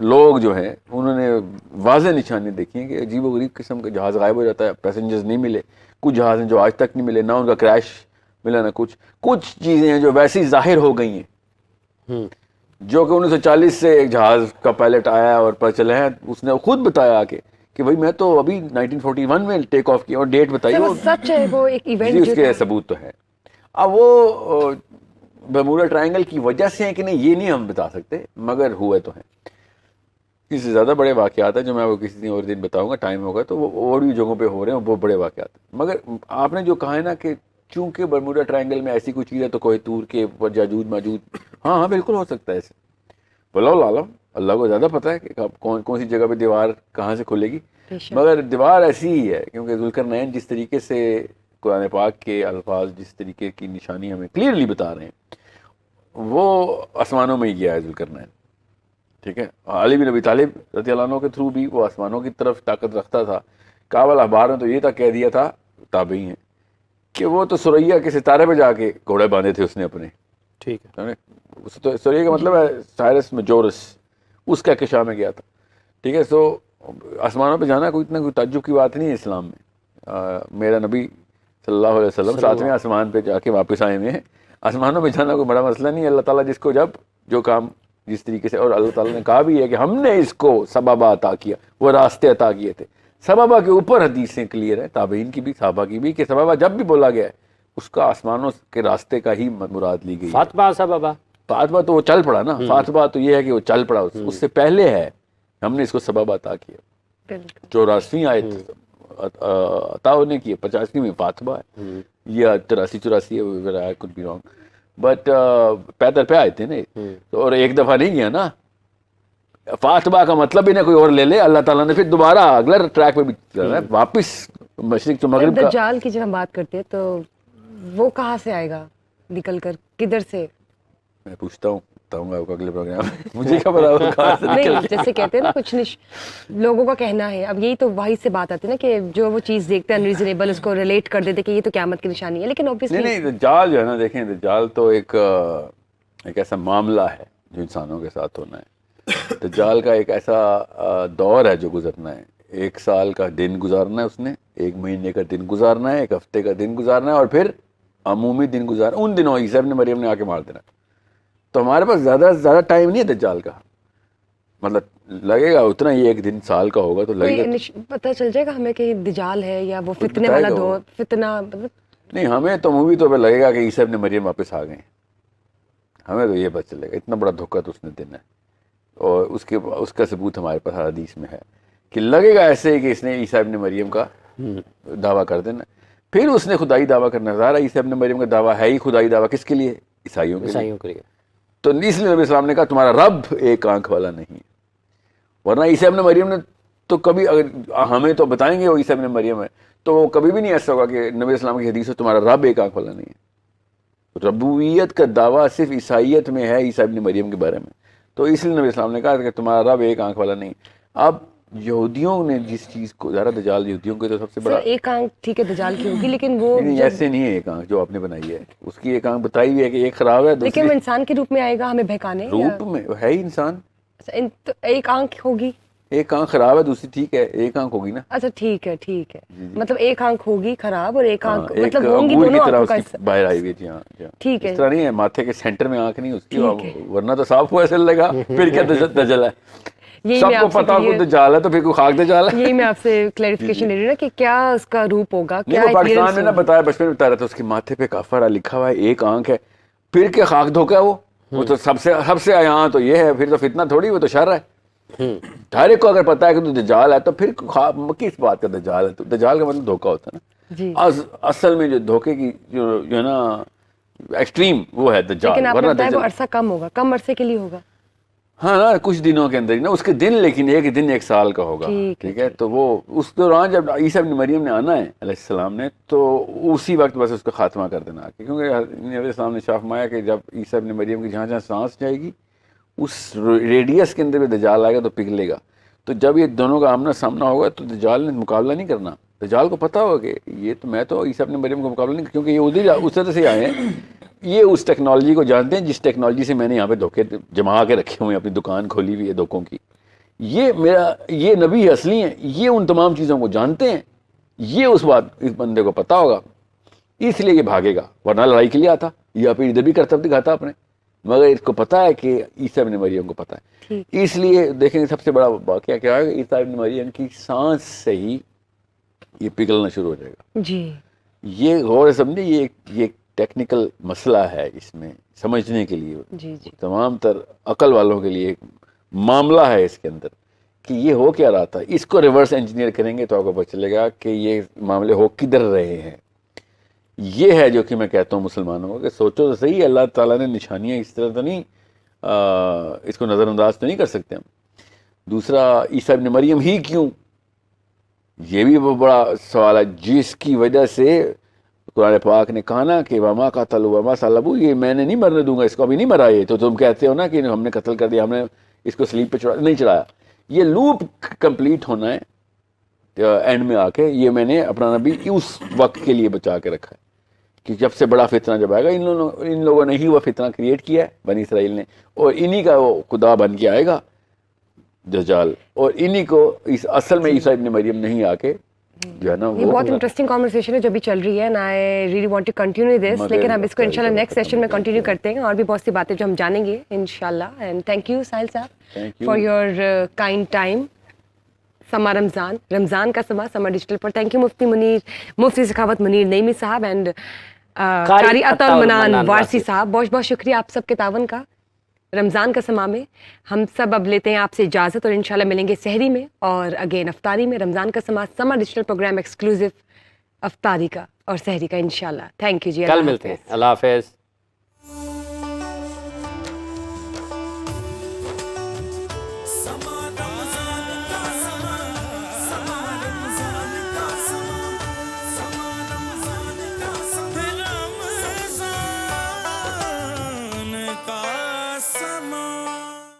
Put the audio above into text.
لوگ جو ہیں انہوں نے واضح نشانیاں دیکھی ہیں کہ عجیب و غریب قسم کا جہاز غائب ہو جاتا ہے, پیسنجرز نہیں ملے, کچھ جہاز ہیں جو آج تک نہیں ملے, نہ ان کا کریش ملا, نہ کچھ چیزیں ہیں جو ویسی ظاہر ہو گئی ہیں, جو کہ 1940 سے ایک جہاز کا پائلٹ آیا اور پتہ چلا ہے, اس نے خود بتایا آ کے کہ بھائی میں تو ابھی 1941 میں ٹیک آف کیا, اور ڈیٹ بتائی, وہ سچ ہے, وہ ایک جی ایونٹ اس کے ثبوت تو ہے. اب وہ برموڈا ٹرائنگل کی وجہ سے ہیں کہ نہیں یہ نہیں ہم بتا سکتے, مگر ہوئے تو ہیں. اس سے زیادہ بڑے واقعات ہیں جو میں وہ کسی اور دن بتاؤں گا, ٹائم ہوگا تو, وہ اور بھی جگہوں پہ ہو رہے ہیں, وہ بڑے واقعات ہیں. مگر آپ نے جو کہا ہے نا کہ چونکہ برموڈا ٹرائنگل میں ایسی کوئی چیز ہے تو کوہ طور کے اوپر یاجوج ماجوج, ہاں بالکل ہو سکتا ہے ایسے. واللہ عالم, اللہ کو زیادہ پتہ ہے کہ کون سی جگہ پہ دیوار کہاں سے کھلے گی. مگر دیوار ایسی ہی ہے کیونکہ ذوالقرنین جس طریقے سے قرآن پاک کے الفاظ جس طریقے کی نشانی ہمیں کلیئرلی بتا رہے ہیں, وہ آسمانوں میں ہی گیا ہے ذوالقرنین. ٹھیک ہے, علی بن ابی طالب رضی اللہ عنہ کے تھرو بھی وہ آسمانوں کی طرف طاقت رکھتا تھا. کابل احبار نے تو یہ تک کہہ دیا تھا, تابعی ہیں, کہ وہ تو سریا کے ستارے پہ جا کے گھوڑے باندھے تھے اس نے اپنے. ٹھیک ہے, سریا کا مطلب ہے سائرس میجورس, اس کا کشا میں گیا تھا. ٹھیک ہے, سو آسمانوں پہ جانا کوئی اتنا کوئی تعجب کی بات نہیں ہے اسلام میں. میرا نبی صلی اللہ علیہ وسلم 7ویں آسمان پہ جا کے واپس آئے ہوئے ہیں. آسمانوں پہ جانا کوئی بڑا مسئلہ نہیں ہے. اللہ تعالیٰ جس کو جب جو کام جس طریقے سے, اور اللہ تعالیٰ نے کہا بھی ہے کہ ہم نے اس کو سببہ عطا کیا, وہ راستے عطا کیے تھے. سببہ کے اوپر حدیثیں کلیئر ہے, تابعین کی بھی صحابہ کی بھی, کہ سببہ جب بھی بولا گیا ہے اس کا آسمانوں کے راستے کا ہی مراد لی گئی. فاطمہ سببہ, فاطمہ تو وہ چل پڑا نا, فاطمہ تو یہ ہے کہ وہ چل پڑا, اس سے پہلے ہے ہم نے اس کو سبب عطا کیا. 84ویں آیت عطا ہونے کی, 50ویں میں فاطمہ ہے, یا 83-84 ہے, could be wrong, بٹ پیدر پہ آئے تھے نا, اور ایک دفعہ نہیں گیا نا. فاطمہ کا مطلب انہیں کوئی اور لے لے, اللہ تعالیٰ نے پھر دوبارہ اگلا ٹریک پہ بھی چل رہا ہے, واپس مشرق تو مغرب کا. دجال کی جب ہم بات کرتے ہیں تو وہ کہاں سے آئے گا نکل کر, کدھر سے؟ میں پوچھتا ہوں, بتاؤں گا آپ کو اگلے پروگرام میں, مجھے کیا پتا وہ کہاں سے نہیں, جیسے کہتے ہیں نا کچھ لوگوں کا کہنا ہے, اب یہی تو وہی سے بات آتی ہے نا کہ جو وہ چیز دیکھتے ہیں انریزنیبل, اس کو ریلیٹ کر دیتے کہ یہ تو قیامت کی نشانی ہے, لیکن اوبیسلی نہیں. دجال جو ہے نا, دیکھیں دجال تو ایک ایسا معاملہ ہے جو انسانوں کے ساتھ ہونا ہے. دجال کا ایک ایسا دور ہے جو گزرنا ہے. 1 سال کا دن گزارنا ہے اس نے, 1 مہینے کا دن گزارنا ہے, 1 ہفتے کا دن گزارنا ہے, اور پھر عمومی دن گزارنا. ان دنوں عیسیٰ ابن مریم نے آ کے مار دینا. تو ہمارے پاس زیادہ ٹائم نہیں ہے دجال کا, مطلب لگے گا اتنا ہی 1 دن سال کا ہوگا تو لگے گا. پتہ چل جائے گا ہمیں کہ دجال ہے یا وہ فتنے والا دور, فتنہ مطلب نہیں. ہمیں تو مووی طور پہ لگے گا کہ عیسیٰ ابن مریم واپس آ گئے ہیں, ہمیں تو یہ پتہ چلے گا. اتنا بڑا دھوکہ تو اس نے دینا ہے, اور اس کا ثبوت ہمارے پاس حدیث میں ہے کہ لگے گا ایسے ہی کہ اس نے عیسیٰ ابن مریم کا دعویٰ کر دینا. پھر اس نے خدائی دعویٰ کرنا. ظاہر ہے عیسیٰ ابن مریم کا دعویٰ ہے ہی خدائی دعویٰ, کس کے لیے؟ عیسائیوں کے لیے. تو اس لیے نبی السلام نے کہا تمہارا رب ایک آنکھ والا نہیں ہے. ورنہ عیسیٰ ابن مریم نے تو کبھی, اگر ہمیں تو بتائیں گے وہ عیسیٰ ابن مریم ہے, تو وہ کبھی بھی نہیں ایسا ہوگا کہ نبی السلام کی حدیث ہے تمہارا رب ایک آنکھ والا نہیں ہے. ربوبیت کا دعویٰ صرف عیسائیت میں ہے عیسیٰ ابن مریم کے بارے میں. تو اس لیے نبی السلام نے کہا کہ تمہارا رب ایک آنکھ والا نہیں. اب یہودیوں نے جس چیز کو, ذرا دجال یہودیوں کے تو سب سے بڑا, ایک آنکھ ٹھیک ہے دجال کی ہوگی, لیکن وہ ایسے نہیں ہے. ایک آنکھ جو آپ نے بنائی ہے, اس کی ایک آنکھ بتائی ہوئی ہے کہ ایک خراب ہے, لیکن وہ انسان کے روپ میں آئے گا ہمیں بہکانے, روپ میں ہے ہی انسان. ایک آنکھ ہوگی, ایک آنکھ خراب ہے, دوسری ٹھیک ہے, ایک آنکھ ہوگی نا. اچھا ٹھیک ہے, مطلب ایک آنکھ ہوگی خراب اور ایک آنکھ ایک مطلب ہوں گی انگور دونوں کی طرح آنکھوں اس کی باہر آئی ہوئی. جی ہاں, ٹھیک ہے. اس طرح نہیں ہے ماتھے کے سینٹر میں آنکھ نہیں اس کی, ورنہ تو صاف ہوا ایسے لگا پھر کیا دجال ہے. سب کو پتا کو دجال ہے تو پھر کوئی خاک دجال ہے. یہی میں آپ سے کلیریفیکیشن لے رہی ہوں نا کہ کیا اس کا روپ ہوگا, کیا پاکستان میں نا بتایا, بچپن میں بتا رہا تھا, اس کے ماتھے پہ کافر لکھا ہوا ہے, ایک آنکھ ہے, پھر کیا خاک دھوکا ہے وہ تو سب سے یہاں تو یہ ہے, پھر تو فتنہ تھوڑی, وہ تو شر ہے. ہر ایک کو اگر پتا ہے کہ تو دجال ہے تو پھر کس بات کا دجال ہے. تو دجال کا مطلب دھوکا ہوتا ہے نا. اصل میں جو دھوکے کی جو ہے نا ایکسٹریم وہ ہے دجال. لیکن آپ نے بتایا وہ عرصہ کم ہوگا, کم عرصے کے لیے ہوگا. ہاں نا, کچھ دنوں کے اندر ہی نا اس کے دن, لیکن ایک دن 1 سال کا ہوگا. ٹھیک ہے, تو وہ اس دوران جب عیسیٰ ابن مریم نے آنا ہے علیہ السلام نے, تو اسی وقت بس اس کا خاتمہ کر دینا, کیونکہ نبی علیہ السلام نے شاف مایا کہ جب عیسیٰ ابن مریم کی جہاں سانس جائے گی اس ریڈیس کے اندر بھی دجال آئے گا تو پگھلے گا. تو جب یہ دونوں کا آمنا سامنا ہوگا تو دجال نے مقابلہ نہیں کرنا. دجال کو پتا ہوگا کہ یہ تو میں تو عیسیٰ ابن مریم کا مقابلہ نہیں, کیونکہ یہ اس طرح سے آئے ہیں, یہ اس ٹیکنالوجی کو جانتے ہیں جس ٹیکنالوجی سے میں نے یہاں پہ دھوکے جما کے رکھے ہوئے ہیں, اپنی دکان کھولی ہوئی ہے دھوکوں کی. یہ نبی اصلی ہیں, یہ ان تمام چیزوں کو جانتے ہیں, یہ اس بندے کو پتا ہوگا, اس لیے یہ بھاگے گا, ورنہ لڑائی کے لیے آتا یا پھر ادھر بھی کرتب دکھاتا اپنے, مگر اس کو پتا ہے کہ عیسیٰ ابن مریم کو پتا ہے. اس لیے دیکھیں سب سے بڑا واقعہ کیا ہے, عیسیٰ ابن مریم کی سانس سے ہی یہ پگھلنا شروع ہو جائے گا. جی یہ غور سے سمجھے, یہ ٹیکنیکل مسئلہ ہے, اس میں سمجھنے کے لیے جی جی تمام تر عقل والوں کے لیے ایک معاملہ ہے اس کے اندر کہ یہ ہو کیا رہا تھا. اس کو ریورس انجینئر کریں گے تو آپ کو پتہ چلے گا کہ یہ معاملے ہو کدھر رہے ہیں. یہ ہے جو کہ میں کہتا ہوں مسلمانوں کو کہ سوچو تو صحیح, اللہ تعالیٰ نے نشانیاں اس طرح تو نہیں, اس کو نظر انداز تو نہیں کر سکتے ہم. دوسرا, عیسیٰ ابن مریم ہی کیوں, یہ بھی وہ بڑا سوال ہے, جس کی وجہ سے قرآن پاک نے کہا نا کہ وما قتلوا وما صلبوا, یہ میں نے نہیں مرنے دوں گا اس کو, ابھی نہیں مرا یہ, تو تم کہتے ہو نا کہ ہم نے قتل کر دیا, ہم نے اس کو سلیب پہ نہیں چڑھایا. یہ لوپ کمپلیٹ ہونا ہے اینڈ میں آ کے, یہ میں نے اپنا نبی اس وقت کے لیے بچا کے رکھا ہے کہ جب سے بڑا فتنہ جب آئے گا, ان لوگوں نے ہی وہ فتنہ کریٹ کیا ہے, بنی اسرائیل نے, اور انہی کا وہ خدا بن کے آئے گا دجال, اور انہی کو اس اصل میں عیسیٰ ابن مریم نہیں آ کے جو ہے نا. یہ بہت انٹرسٹنگ کانورسیشن ہے جو بھی چل رہی ہے, and I really want to continue this, لیکن ہم اس کو انشاءاللہ نیکسٹ سیشن میں کنٹینیو کرتے ہیں, اور بھی بہت سی باتیں جو ہم جانیں گے انشاءاللہ. اینڈ تھینک یو ساحل صاحب فار یور کائنڈ ٹائم. سما رمضان کا سما ڈیجیٹل پر. تھینک یو مفتی سخاوت منیر نعیمی صاحب اینڈ قاری عطا المنان وارثی صاحب, بہت بہت شکریہ آپ سب کے تعاون کا رمضان کا سما میں. ہم سب اب لیتے ہیں آپ سے اجازت, اور انشاءاللہ ملیں گے سحری میں اور اگین افطاری میں. رمضان کا سما ڈیجیٹل پروگرام ایکسکلوزیو افطاری کا اور سحری کا انشاءاللہ. تھینک یو جی, کل ملتے ہیں, اللہ حافظ.